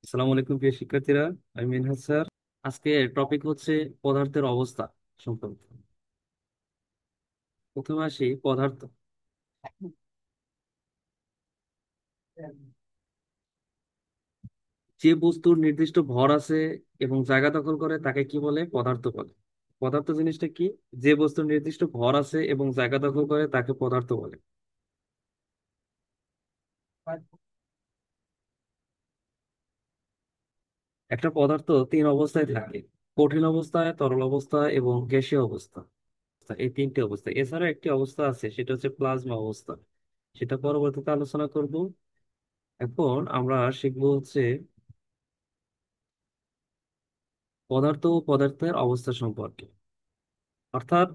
আসসালামু আলাইকুম প্রিয় শিক্ষার্থীরা। আমি মিনহাজ স্যার। আজকে টপিক হচ্ছে পদার্থের অবস্থা সম্পর্কে। প্রথমে আসি পদার্থ। যে বস্তুর নির্দিষ্ট ভর আছে এবং জায়গা দখল করে তাকে কি বলে? পদার্থ বলে। পদার্থ জিনিসটা কি? যে বস্তুর নির্দিষ্ট ভর আছে এবং জায়গা দখল করে তাকে পদার্থ বলে। একটা পদার্থ তিন অবস্থায় থাকে: কঠিন অবস্থায়, তরল অবস্থায় এবং গ্যাসীয় অবস্থা। এই তিনটি অবস্থা, এছাড়া একটি অবস্থা আছে, সেটা হচ্ছে প্লাজমা অবস্থা। সেটা পরবর্তীতে আলোচনা করব। এখন আমরা শিখবো হচ্ছে পদার্থ ও পদার্থের অবস্থা সম্পর্কে। অর্থাৎ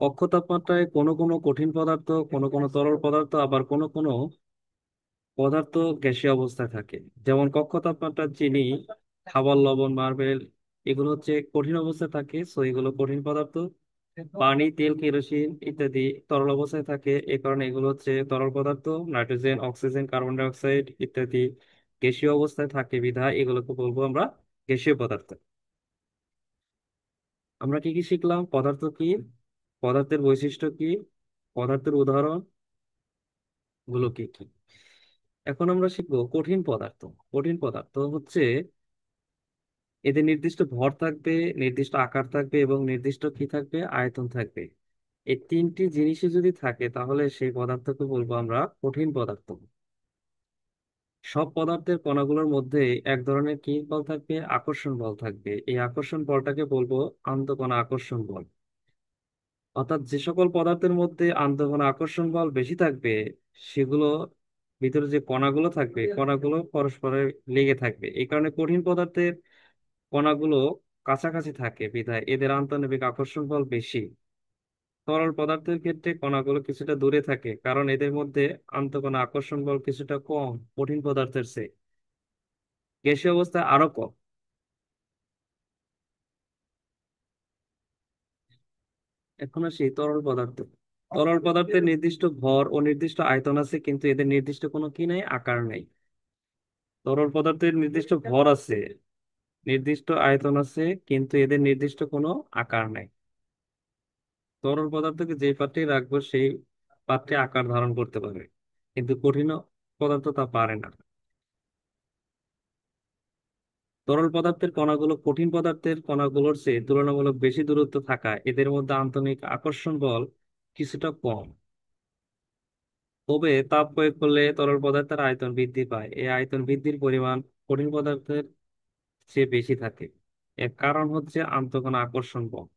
কক্ষ তাপমাত্রায় কোনো কোনো কঠিন পদার্থ, কোনো কোনো তরল পদার্থ, আবার কোনো কোনো পদার্থ গ্যাসীয় অবস্থায় থাকে। যেমন কক্ষ তাপমাত্রার চিনি, খাবার লবণ, মার্বেল, এগুলো হচ্ছে কঠিন অবস্থায় থাকে, সো এগুলো কঠিন পদার্থ। পানি, তেল, কেরোসিন ইত্যাদি তরল অবস্থায় থাকে, এই কারণে এগুলো হচ্ছে তরল পদার্থ। Nitrogen, oxygen, carbon die oxide ইত্যাদি গ্যাসীয় অবস্থায় থাকে বিধায় এগুলোকে বলবো আমরা গ্যাসীয় পদার্থ। আমরা কি কি শিখলাম? পদার্থ কি, পদার্থের বৈশিষ্ট্য কি, পদার্থের উদাহরণ গুলো কি কি। এখন আমরা শিখবো কঠিন পদার্থ। কঠিন পদার্থ হচ্ছে এদের নির্দিষ্ট ভর থাকবে, নির্দিষ্ট আকার থাকবে এবং নির্দিষ্ট কি থাকবে? আয়তন থাকবে। এই তিনটি জিনিসই যদি থাকে তাহলে সেই পদার্থকে বলবো আমরা কঠিন পদার্থ। সব পদার্থের কণাগুলোর মধ্যে এক ধরনের কি বল থাকবে? আকর্ষণ বল থাকবে। এই আকর্ষণ বলটাকে বলবো আন্তঃকণা আকর্ষণ বল। অর্থাৎ যে সকল পদার্থের মধ্যে আন্তঃকণা আকর্ষণ বল বেশি থাকবে সেগুলো ভিতরে যে কণাগুলো থাকবে, কণাগুলো পরস্পরের লেগে থাকবে। এই কারণে কঠিন পদার্থের কণাগুলো কাছাকাছি থাকে বিধায় এদের আন্তঃনাবিক আকর্ষণ বল বেশি। তরল পদার্থের ক্ষেত্রে কণাগুলো কিছুটা দূরে থাকে কারণ এদের মধ্যে আন্তঃকণা আকর্ষণ বল কিছুটা কম কঠিন পদার্থের চেয়ে। গ্যাসীয় অবস্থায় আরো কম। এখন আসি তরল পদার্থ। তরল পদার্থের নির্দিষ্ট ভর ও নির্দিষ্ট আয়তন আছে, কিন্তু এদের নির্দিষ্ট কোনো কি নাই? আকার নাই। তরল পদার্থের নির্দিষ্ট ভর আছে, নির্দিষ্ট আয়তন আছে, কিন্তু এদের নির্দিষ্ট কোনো আকার নাই। তরল পদার্থকে যে পাত্রে রাখবো সেই পাত্রে আকার ধারণ করতে পারে, কিন্তু কঠিন পদার্থ তা পারে না। তরল পদার্থের কণাগুলো কঠিন পদার্থের কণাগুলোর চেয়ে তুলনামূলক বেশি দূরত্ব থাকায় এদের মধ্যে আন্তঃনিক আকর্ষণ বল কিছুটা কম। তবে তাপ প্রয়োগ করলে তরল পদার্থের আয়তন বৃদ্ধি পায়। এই আয়তন বৃদ্ধির পরিমাণ কঠিন পদার্থের চেয়ে বেশি থাকে। এর কারণ হচ্ছে আন্তঃকণা আকর্ষণ বল।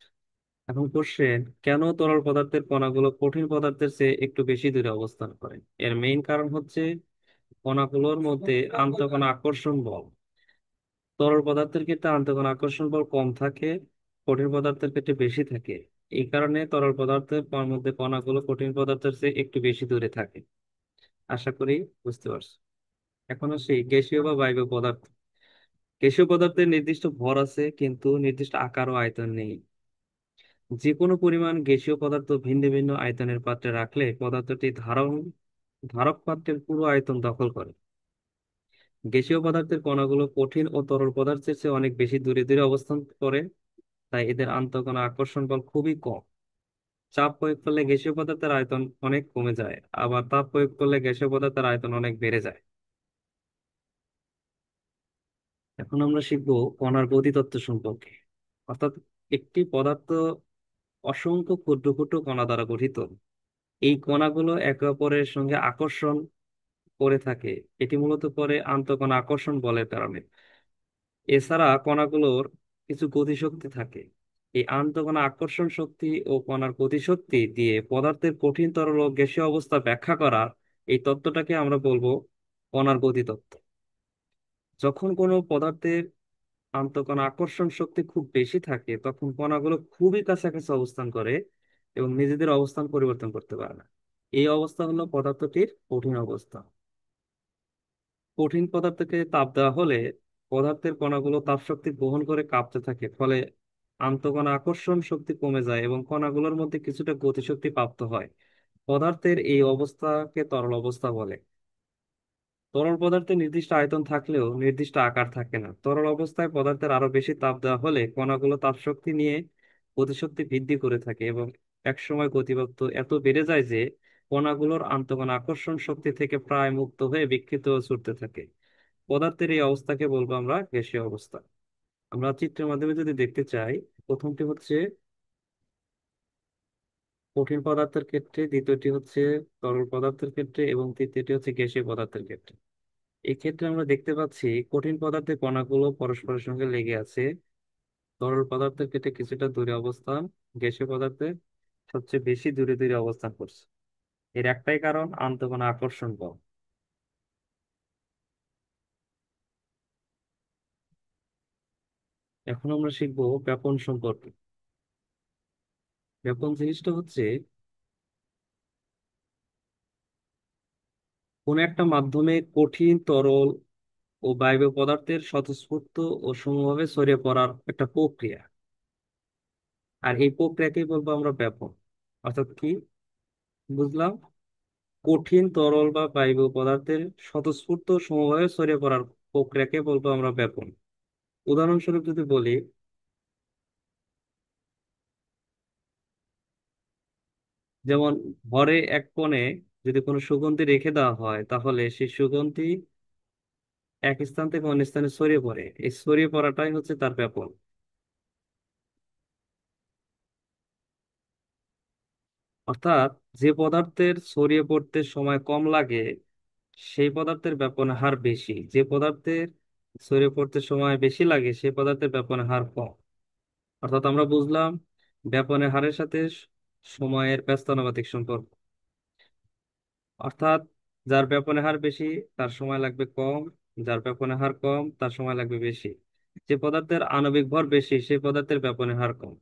এখন কোশ্চেন, কেন তরল পদার্থের কণাগুলো কঠিন পদার্থের চেয়ে একটু বেশি দূরে অবস্থান করে? এর মেইন কারণ হচ্ছে কণাগুলোর মধ্যে আন্তঃকণা আকর্ষণ বল। তরল পদার্থের ক্ষেত্রে আন্তঃকণা আকর্ষণ বল কম থাকে, কঠিন পদার্থের ক্ষেত্রে বেশি থাকে। এই কারণে তরল পদার্থের মধ্যে কণাগুলো কঠিন পদার্থের চেয়ে একটু বেশি দূরে থাকে। আশা করি বুঝতে পারছো। এখন আসি গ্যাসীয় বা বায়বীয় পদার্থ। গ্যাসীয় পদার্থের নির্দিষ্ট ভর আছে কিন্তু নির্দিষ্ট আকার ও আয়তন নেই। যে কোনো পরিমাণ গ্যাসীয় পদার্থ ভিন্ন ভিন্ন আয়তনের পাত্রে রাখলে পদার্থটি ধারক পাত্রের পুরো আয়তন দখল করে। গ্যাসীয় পদার্থের কণাগুলো কঠিন ও তরল পদার্থের চেয়ে অনেক বেশি দূরে দূরে অবস্থান করে, তাই এদের আন্তঃকণা আকর্ষণ বল খুবই কম। চাপ প্রয়োগ করলে গ্যাসীয় পদার্থের আয়তন অনেক কমে যায়, আবার তাপ প্রয়োগ করলে গ্যাসীয় পদার্থের আয়তন অনেক বেড়ে যায়। এখন আমরা শিখবো কণার গতিতত্ত্ব সম্পর্কে। অর্থাৎ একটি পদার্থ অসংখ্য ক্ষুদ্র ক্ষুদ্র কণা দ্বারা গঠিত। এই কণাগুলো একে অপরের সঙ্গে আকর্ষণ করে থাকে। এটি মূলত করে আন্তঃকণা আকর্ষণ বলের কারণে। এছাড়া কণাগুলোর কিছু গতিশক্তি থাকে। এই আন্তঃকণা আকর্ষণ শক্তি ও কণার গতিশক্তি দিয়ে পদার্থের কঠিন, তরল ও গ্যাসীয় অবস্থা ব্যাখ্যা করা, এই তত্ত্বটাকে আমরা বলবো কণার গতিতত্ত্ব। যখন কোনো পদার্থের আন্তঃকণা আকর্ষণ শক্তি খুব বেশি থাকে তখন কণাগুলো খুবই কাছাকাছি অবস্থান করে এবং নিজেদের অবস্থান পরিবর্তন করতে পারে না। এই অবস্থা হলো পদার্থটির কঠিন অবস্থা। কঠিন পদার্থকে তাপ দেওয়া হলে পদার্থের কণাগুলো তাপ শক্তি গ্রহণ করে কাঁপতে থাকে, ফলে আন্তঃকণা আকর্ষণ শক্তি কমে যায় এবং কণাগুলোর মধ্যে কিছুটা গতিশক্তি প্রাপ্ত হয়। পদার্থের এই অবস্থাকে তরল অবস্থা বলে। তরল পদার্থে নির্দিষ্ট আয়তন থাকলেও নির্দিষ্ট আকার থাকে না। তরল অবস্থায় পদার্থের আরো বেশি তাপ দেওয়া হলে কণাগুলো তাপশক্তি নিয়ে গতিশক্তি বৃদ্ধি করে থাকে এবং একসময় গতিবেগ এত বেড়ে যায় যে কণাগুলোর আন্তঃকণা আকর্ষণ শক্তি থেকে প্রায় মুক্ত হয়ে বিক্ষিপ্ত হয়ে ছুটতে থাকে। পদার্থের এই অবস্থাকে বলবো আমরা গ্যাসীয় অবস্থা। আমরা চিত্রের মাধ্যমে যদি দেখতে চাই, প্রথমটি হচ্ছে কঠিন পদার্থের ক্ষেত্রে, দ্বিতীয়টি হচ্ছে তরল পদার্থের ক্ষেত্রে এবং তৃতীয়টি হচ্ছে গ্যাসীয় পদার্থের ক্ষেত্রে। এই ক্ষেত্রে আমরা দেখতে পাচ্ছি কঠিন পদার্থের কণাগুলো পরস্পরের সঙ্গে লেগে আছে, তরল পদার্থের ক্ষেত্রে কিছুটা দূরে অবস্থান, গ্যাসীয় পদার্থে সবচেয়ে বেশি দূরে দূরে অবস্থান করছে। এর একটাই কারণ, আন্তঃকণা আকর্ষণ বল। এখন আমরা শিখবো ব্যাপন সম্পর্কে। ব্যাপন জিনিসটা হচ্ছে কোন একটা মাধ্যমে কঠিন, তরল ও বায়বীয় পদার্থের স্বতঃস্ফূর্ত ও সমভাবে ছড়িয়ে পড়ার একটা প্রক্রিয়া। আর এই প্রক্রিয়াকেই বলবো আমরা ব্যাপন। অর্থাৎ কি বুঝলাম? কঠিন, তরল বা বায়বীয় পদার্থের স্বতঃস্ফূর্ত ও সমভাবে ছড়িয়ে পড়ার প্রক্রিয়াকে বলবো আমরা ব্যাপন। উদাহরণস্বরূপ যদি বলি, যেমন ঘরে এক কোণে যদি কোনো সুগন্ধি রেখে দেওয়া হয় তাহলে সেই সুগন্ধি এক স্থান থেকে অন্য স্থানে ছড়িয়ে পড়ে। এই ছড়িয়ে পড়াটাই হচ্ছে তার ব্যাপন। অর্থাৎ যে পদার্থের ছড়িয়ে পড়তে সময় কম লাগে সেই পদার্থের ব্যাপনের হার বেশি, যে পদার্থের ছড়িয়ে পড়তে সময় বেশি লাগে সেই পদার্থের ব্যাপনের হার কম। অর্থাৎ আমরা বুঝলাম ব্যাপনের হারের সাথে সময়ের ব্যস্তানুপাতিক সম্পর্ক। অর্থাৎ যার ব্যাপনের হার বেশি তার সময় লাগবে কম, যার ব্যাপনের হার কম তার সময় লাগবে বেশি। যে পদার্থের আণবিক ভর বেশি সেই পদার্থের ব্যাপনের হার কম।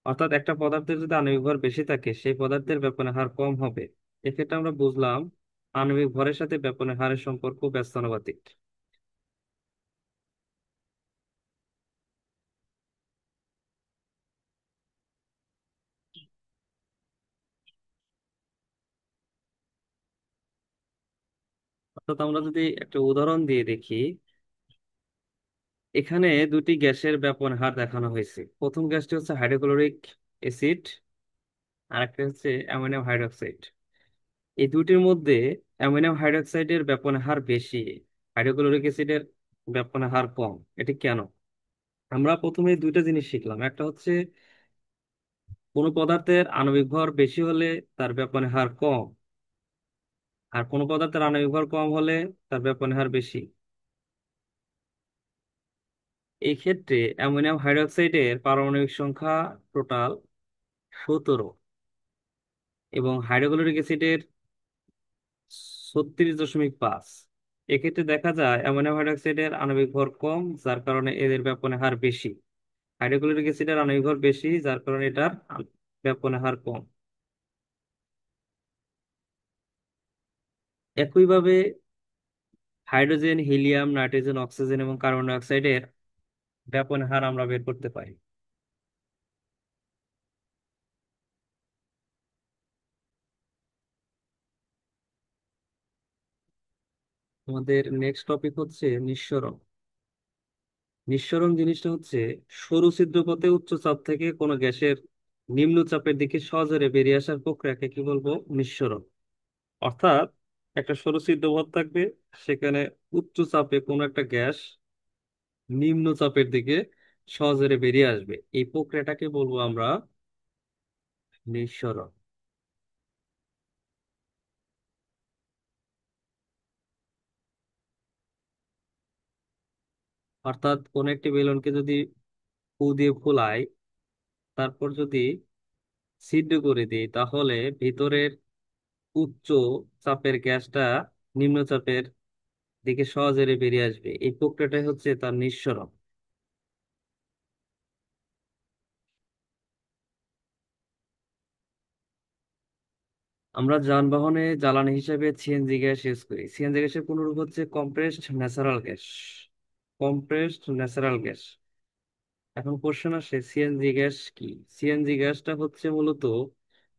অর্থাৎ একটা পদার্থের যদি আণবিক ভর বেশি থাকে সেই পদার্থের ব্যাপনের হার কম হবে। এক্ষেত্রে আমরা বুঝলাম আণবিক ভরের সাথে ব্যাপনের হারের সম্পর্ক ব্যস্তানুপাতিক। অর্থাৎ আমরা যদি একটা উদাহরণ দিয়ে দেখি, এখানে দুটি গ্যাসের ব্যাপন হার দেখানো হয়েছে। প্রথম গ্যাসটি হচ্ছে হাইড্রোক্লোরিক অ্যাসিড, আর একটা হচ্ছে অ্যামোনিয়াম হাইড্রোক্সাইড। এই দুটির মধ্যে অ্যামোনিয়াম হাইড্রোক্সাইডের ব্যাপন হার বেশি, হাইড্রোক্লোরিক অ্যাসিডের ব্যাপন হার কম। এটি কেন? আমরা প্রথমে দুইটা জিনিস শিখলাম। একটা হচ্ছে কোনো পদার্থের আণবিক ভর বেশি হলে তার ব্যাপন হার কম, আর কোনো পদার্থের আণবিক ভর কম হলে তার ব্যাপন হার বেশি। এই ক্ষেত্রে অ্যামোনিয়াম হাইড্রোক্সাইডের পারমাণবিক সংখ্যা টোটাল 17 এবং হাইড্রোক্লোরিক অ্যাসিডের 36.5। এক্ষেত্রে দেখা যায় অ্যামোনিয়াম হাইড্রোক্সাইডের আণবিক ভর কম, যার কারণে এদের ব্যাপনের হার বেশি। হাইড্রোক্লোরিক অ্যাসিডের আণবিক ভর বেশি, যার কারণে এটার ব্যাপনের হার কম। একইভাবে হাইড্রোজেন, হিলিয়াম, নাইট্রোজেন, অক্সিজেন এবং কার্বন ডাই অক্সাইডের ব্যাপনের হার আমরা বের করতে পারি। আমাদের নেক্সট টপিক হচ্ছে নিঃসরণ। নিঃসরণ জিনিসটা হচ্ছে সরু ছিদ্রপথে উচ্চ চাপ থেকে কোনো গ্যাসের নিম্ন চাপের দিকে সজোরে বেরিয়ে আসার প্রক্রিয়াকে কি বলবো? নিঃসরণ। অর্থাৎ একটা সরু ছিদ্রপথ থাকবে, সেখানে উচ্চ চাপে কোনো একটা গ্যাস নিম্ন চাপের দিকে সজোরে বেরিয়ে আসবে, এই প্রক্রিয়াটাকে বলবো আমরা নিঃসরণ। অর্থাৎ কোন একটি বেলুনকে যদি ফু দিয়ে ফুলাই, তারপর যদি ছিদ্র করে দিই, তাহলে ভিতরের উচ্চ চাপের গ্যাসটা নিম্ন চাপের দিকে সহজে বেরিয়ে আসবে, এই প্রক্রিয়াটাই হচ্ছে তার নিঃসরণ। আমরা যানবাহনে জ্বালানি হিসেবে সিএনজি গ্যাস ইউজ করি। সিএনজি গ্যাসের পুনরূপ হচ্ছে compressed natural gas. Compressed natural gas. এখন কোশ্চেন আসে সিএনজি গ্যাস কি? সিএনজি গ্যাসটা হচ্ছে মূলত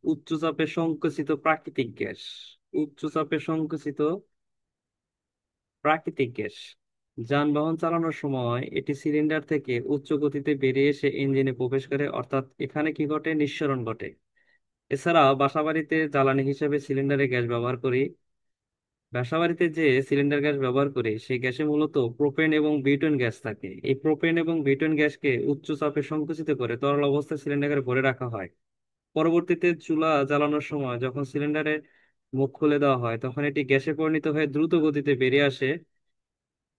উচ্চ চাপে সংকোচিত প্রাকৃতিক গ্যাস। উচ্চ চাপে সংকুচিত প্রাকৃতিক গ্যাস। যানবাহন চালানোর সময় এটি সিলিন্ডার থেকে উচ্চ গতিতে বেরিয়ে এসে ইঞ্জিনে প্রবেশ করে, অর্থাৎ এখানে কি ঘটে, নিঃসরণ ঘটে। এছাড়াও বাসাবাড়িতে জ্বালানি হিসেবে সিলিন্ডারে গ্যাস ব্যবহার করি। বাসাবাড়িতে যে সিলিন্ডার গ্যাস ব্যবহার করি সেই গ্যাসে মূলত প্রোপেন এবং বিউটেন গ্যাস থাকে। এই প্রোপেন এবং বিউটেন গ্যাসকে উচ্চ চাপে সংকুচিত করে তরল অবস্থায় সিলিন্ডারে ভরে রাখা হয়। পরবর্তীতে চুলা জ্বালানোর সময় যখন সিলিন্ডারে মুখ খুলে দেওয়া হয় তখন এটি গ্যাসে পরিণত হয়ে দ্রুত গতিতে বেরিয়ে আসে,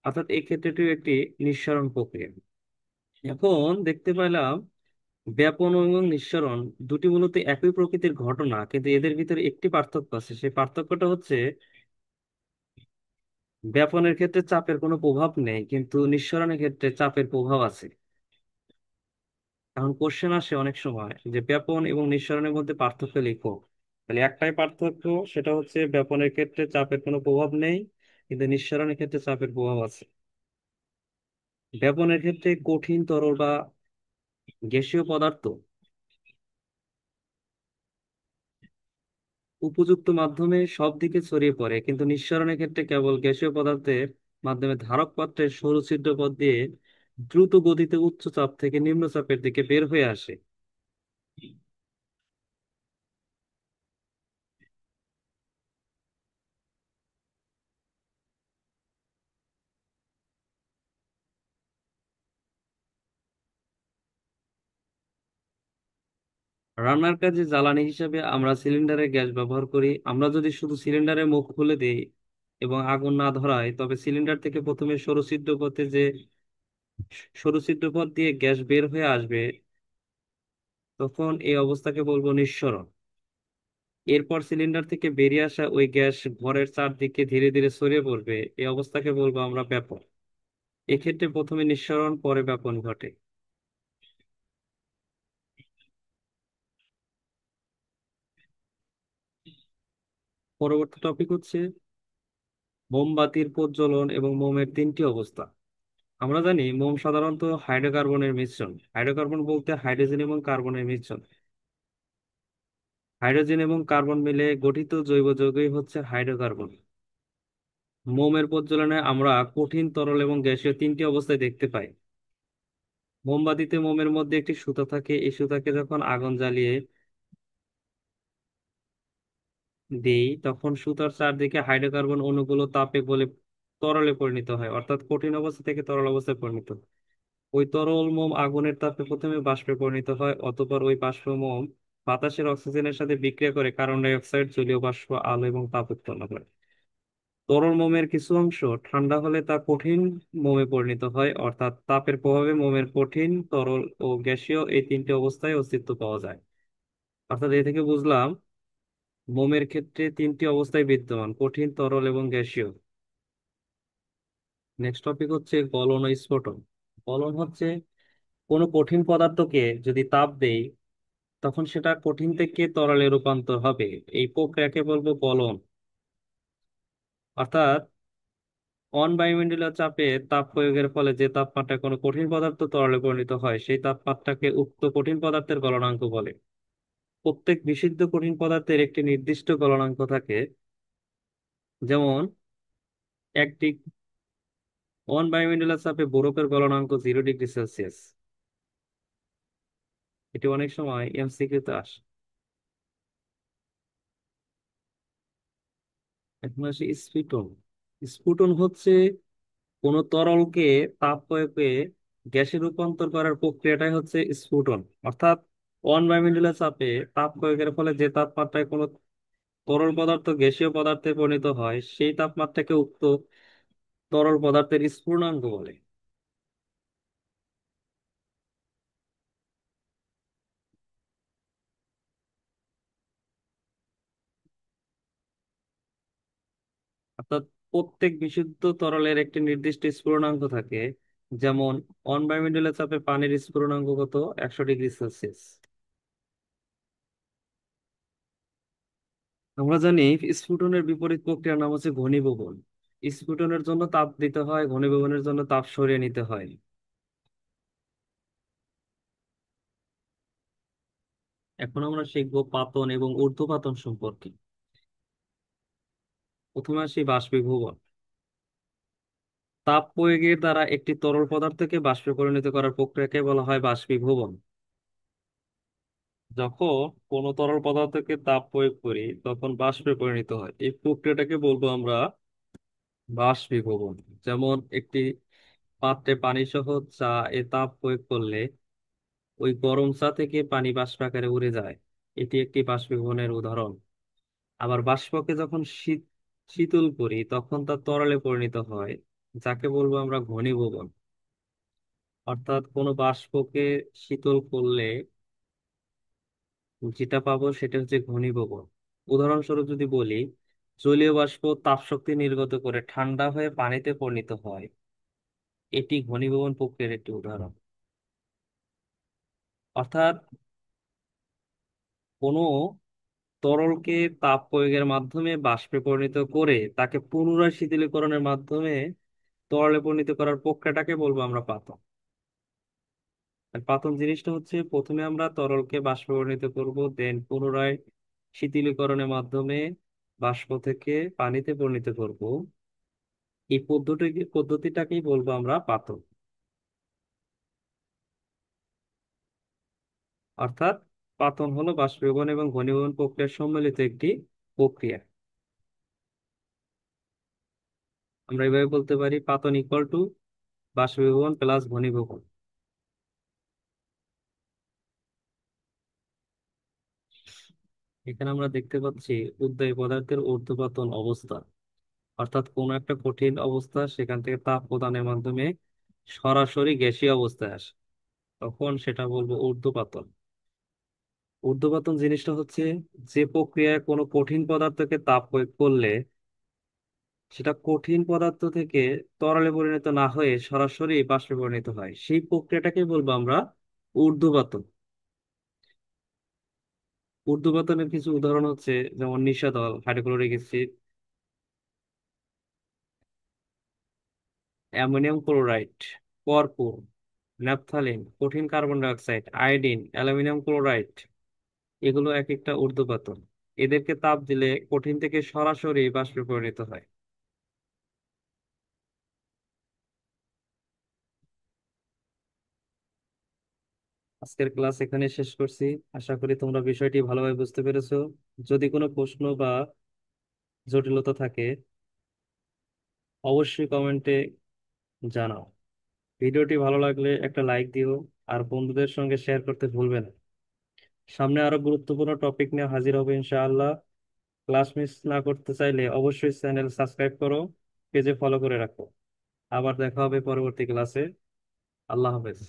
অর্থাৎ এই ক্ষেত্রটিও একটি নিঃসরণ প্রক্রিয়া। এখন দেখতে পেলাম ব্যাপন এবং নিঃসরণ দুটি মূলত একই প্রকৃতির ঘটনা, কিন্তু এদের ভিতরে একটি পার্থক্য আছে। সেই পার্থক্যটা হচ্ছে ব্যাপনের ক্ষেত্রে চাপের কোনো প্রভাব নেই, কিন্তু নিঃসরণের ক্ষেত্রে চাপের প্রভাব আছে। এখন কোশ্চেন আসে অনেক সময় যে ব্যাপন এবং নিঃসরণের মধ্যে পার্থক্য লিখো। তাহলে একটাই পার্থক্য, সেটা হচ্ছে ব্যাপনের ক্ষেত্রে চাপের কোনো প্রভাব নেই, কিন্তু নিঃসরণের ক্ষেত্রে চাপের প্রভাব আছে। ব্যাপনের ক্ষেত্রে কঠিন তরল বা গ্যাসীয় পদার্থ উপযুক্ত মাধ্যমে সব দিকে ছড়িয়ে পড়ে, কিন্তু নিঃসরণের ক্ষেত্রে কেবল গ্যাসীয় পদার্থের মাধ্যমে ধারক পাত্রের সরু ছিদ্র পথ দিয়ে দ্রুত গতিতে উচ্চ চাপ থেকে নিম্ন চাপের দিকে বের হয়ে আসে। রান্নার কাজে জ্বালানি হিসেবে আমরা সিলিন্ডারে গ্যাস ব্যবহার করি। আমরা যদি শুধু সিলিন্ডারের মুখ খুলে দিই এবং আগুন না ধরাই, তবে সিলিন্ডার থেকে প্রথমে সরু ছিদ্র পথ দিয়ে গ্যাস বের হয়ে আসবে, তখন এই অবস্থাকে বলবো নিঃসরণ। এরপর সিলিন্ডার থেকে বেরিয়ে আসা ওই গ্যাস ঘরের চারদিকে ধীরে ধীরে ছড়িয়ে পড়বে, এই অবস্থাকে বলবো আমরা ব্যাপন। এক্ষেত্রে প্রথমে নিঃসরণ পরে ব্যাপন ঘটে। পরবর্তী টপিক হচ্ছে মোমবাতির প্রজ্বলন এবং মোমের তিনটি অবস্থা। আমরা জানি মোম সাধারণত হাইড্রোকার্বনের মিশ্রণ। হাইড্রোকার্বন বলতে হাইড্রোজেন এবং কার্বনের মিশ্রণ। হাইড্রোজেন এবং কার্বন মিলে গঠিত জৈব যৌগই হচ্ছে হাইড্রোকার্বন। মোমের প্রজ্বলনে আমরা কঠিন, তরল এবং গ্যাসীয় তিনটি অবস্থায় দেখতে পাই। মোমবাতিতে মোমের মধ্যে একটি সুতা থাকে। এই সুতাকে যখন আগুন জ্বালিয়ে দিই তখন সুতার চারদিকে হাইড্রোকার্বন অণুগুলো তাপে গলে তরলে পরিণত হয়, অর্থাৎ কঠিন অবস্থা থেকে তরল অবস্থায় পরিণত হয়। ওই তরল মোম আগুনের তাপে প্রথমে বাষ্পে পরিণত হয়, অতঃপর ওই বাষ্প মোম বাতাসের অক্সিজেনের সাথে বিক্রিয়া করে কার্বন ডাই অক্সাইড, জলীয় বাষ্প, আলো এবং তাপ উৎপন্ন করে। তরল মোমের কিছু অংশ ঠান্ডা হলে তা কঠিন মোমে পরিণত হয়, অর্থাৎ তাপের প্রভাবে মোমের কঠিন, তরল ও গ্যাসীয় এই তিনটি অবস্থায় অস্তিত্ব পাওয়া যায়। অর্থাৎ এ থেকে বুঝলাম মোমের ক্ষেত্রে তিনটি অবস্থায় বিদ্যমান: কঠিন, তরল এবং গ্যাসীয়। নেক্সট টপিক হচ্ছে গলন ও স্ফুটন। গলন হচ্ছে কোনো কঠিন পদার্থকে যদি তাপ দেই তখন সেটা কঠিন থেকে তরলে রূপান্তর হবে, এই প্রক্রিয়াকে বলবো গলন। অর্থাৎ বায়ুমণ্ডলীয় চাপে তাপ প্রয়োগের ফলে যে তাপমাত্রায় কোনো কঠিন পদার্থ তরলে পরিণত হয় সেই তাপমাত্রাকে উক্ত কঠিন পদার্থের গলনাঙ্ক বলে। প্রত্যেক বিশুদ্ধ কঠিন পদার্থের একটি নির্দিষ্ট গলনাঙ্ক থাকে। যেমন একটি বায়ুমণ্ডলীয় চাপে বরফের গলনাঙ্ক 0 ডিগ্রি সেলসিয়াস। এটি অনেক সময় এমসিকিউতে আসে। এখন আসি স্ফুটন। স্ফুটন হচ্ছে কোন তরলকে তাপ প্রয়োগে গ্যাসে রূপান্তর করার প্রক্রিয়াটাই হচ্ছে স্ফুটন। অর্থাৎ বায়ুমণ্ডলীয় চাপে তাপ প্রয়োগের ফলে যে তাপমাত্রায় কোনো তরল পদার্থ গ্যাসীয় পদার্থে পরিণত হয় সেই তাপমাত্রাকে উক্ত তরল পদার্থের স্ফুটনাঙ্ক বলে। অর্থাৎ প্রত্যেক বিশুদ্ধ তরলের একটি নির্দিষ্ট স্ফুটনাঙ্ক থাকে। যেমন বায়ুমণ্ডলীয় চাপে পানির স্ফুটনাঙ্ক কত, 100 ডিগ্রি সেলসিয়াস। আমরা জানি স্ফুটনের বিপরীত প্রক্রিয়ার নাম হচ্ছে ঘনীভবন। স্ফুটনের জন্য তাপ দিতে হয়, ঘনীভবনের জন্য তাপ সরিয়ে নিতে হয়। এখন আমরা শিখবো পাতন এবং ঊর্ধ্বপাতন সম্পর্কে। প্রথমে আসি বাষ্পীভবন। তাপ প্রয়োগের দ্বারা একটি তরল পদার্থকে বাষ্পে পরিণত করার প্রক্রিয়াকে বলা হয় বাষ্পীভবন। যখন কোনো তরল পদার্থকে তাপ প্রয়োগ করি তখন বাষ্পে পরিণত হয়, এই প্রক্রিয়াটাকে বলবো আমরা বাষ্পীভবন। যেমন একটি পাত্রে পানি সহ চা এ তাপ প্রয়োগ করলে ওই গরম চা থেকে পানি বাষ্প আকারে উড়ে যায়, এটি একটি বাষ্পীভবনের উদাহরণ। আবার বাষ্পকে যখন শীতল করি তখন তা তরলে পরিণত হয়, যাকে বলবো আমরা ঘনীভবন। অর্থাৎ কোনো বাষ্পকে শীতল করলে যেটা পাবো সেটা হচ্ছে ঘনীভবন। উদাহরণস্বরূপ যদি বলি, জলীয় বাষ্প তাপশক্তি নির্গত করে ঠান্ডা হয়ে পানিতে পরিণত হয়, এটি ঘনীভবন প্রক্রিয়ার একটি উদাহরণ। অর্থাৎ কোনো তরলকে তাপ প্রয়োগের মাধ্যমে বাষ্পে পরিণত করে তাকে পুনরায় শীতলীকরণের মাধ্যমে তরলে পরিণত করার প্রক্রিয়াটাকে বলবো আমরা পাতন। আর পাতন জিনিসটা হচ্ছে প্রথমে আমরা তরলকে বাষ্পে পরিণত করব, দেন পুনরায় শীতলীকরণের মাধ্যমে বাষ্প থেকে পানিতে পরিণত করব। এই পদ্ধতিটাকেই বলবো আমরা পাতন। অর্থাৎ পাতন হলো বাষ্পীভবন এবং ঘনীভবন প্রক্রিয়ার সম্মিলিত একটি প্রক্রিয়া। আমরা এভাবে বলতে পারি, পাতন ইকুয়াল টু বাষ্পীভবন প্লাস ঘনীভবন। এখানে আমরা দেখতে পাচ্ছি উদ্বায়ী পদার্থের ঊর্ধ্বপাতন অবস্থা। অর্থাৎ কোনো একটা কঠিন অবস্থা সেখান থেকে তাপ প্রদানের মাধ্যমে সরাসরি গ্যাসীয় অবস্থায় আসে, তখন সেটা বলবো ঊর্ধ্বপাতন। ঊর্ধ্বপাতন জিনিসটা হচ্ছে যে প্রক্রিয়ায় কোনো কঠিন পদার্থকে তাপ প্রয়োগ করলে সেটা কঠিন পদার্থ থেকে তরলে পরিণত না হয়ে সরাসরি বাষ্পে পরিণত হয়, সেই প্রক্রিয়াটাকে বলবো আমরা ঊর্ধ্বপাতন। ঊর্ধ্বপাতনের কিছু উদাহরণ হচ্ছে যেমন নিশাদল, হাইড্রোক্লোরিক অ্যাসিড, অ্যামোনিয়াম ক্লোরাইড, কর্পূর, ন্যাপথালিন, কঠিন carbon die oxide, iodine, aluminium chloride, এগুলো এক একটা ঊর্ধ্বপাতন। এদেরকে তাপ দিলে কঠিন থেকে সরাসরি বাষ্পে পরিণত হয়। আজকের ক্লাস এখানে শেষ করছি। আশা করি তোমরা বিষয়টি ভালোভাবে বুঝতে পেরেছো। যদি কোনো প্রশ্ন বা জটিলতা থাকে অবশ্যই কমেন্টে জানাও। ভিডিওটি ভালো লাগলে একটা লাইক দিও, আর বন্ধুদের সঙ্গে শেয়ার করতে ভুলবে না। সামনে আরো গুরুত্বপূর্ণ টপিক নিয়ে হাজির হবে ইনশাআল্লাহ। ক্লাস মিস না করতে চাইলে অবশ্যই চ্যানেল সাবস্ক্রাইব করো, পেজে ফলো করে রাখো। আবার দেখা হবে পরবর্তী ক্লাসে। আল্লাহ হাফেজ।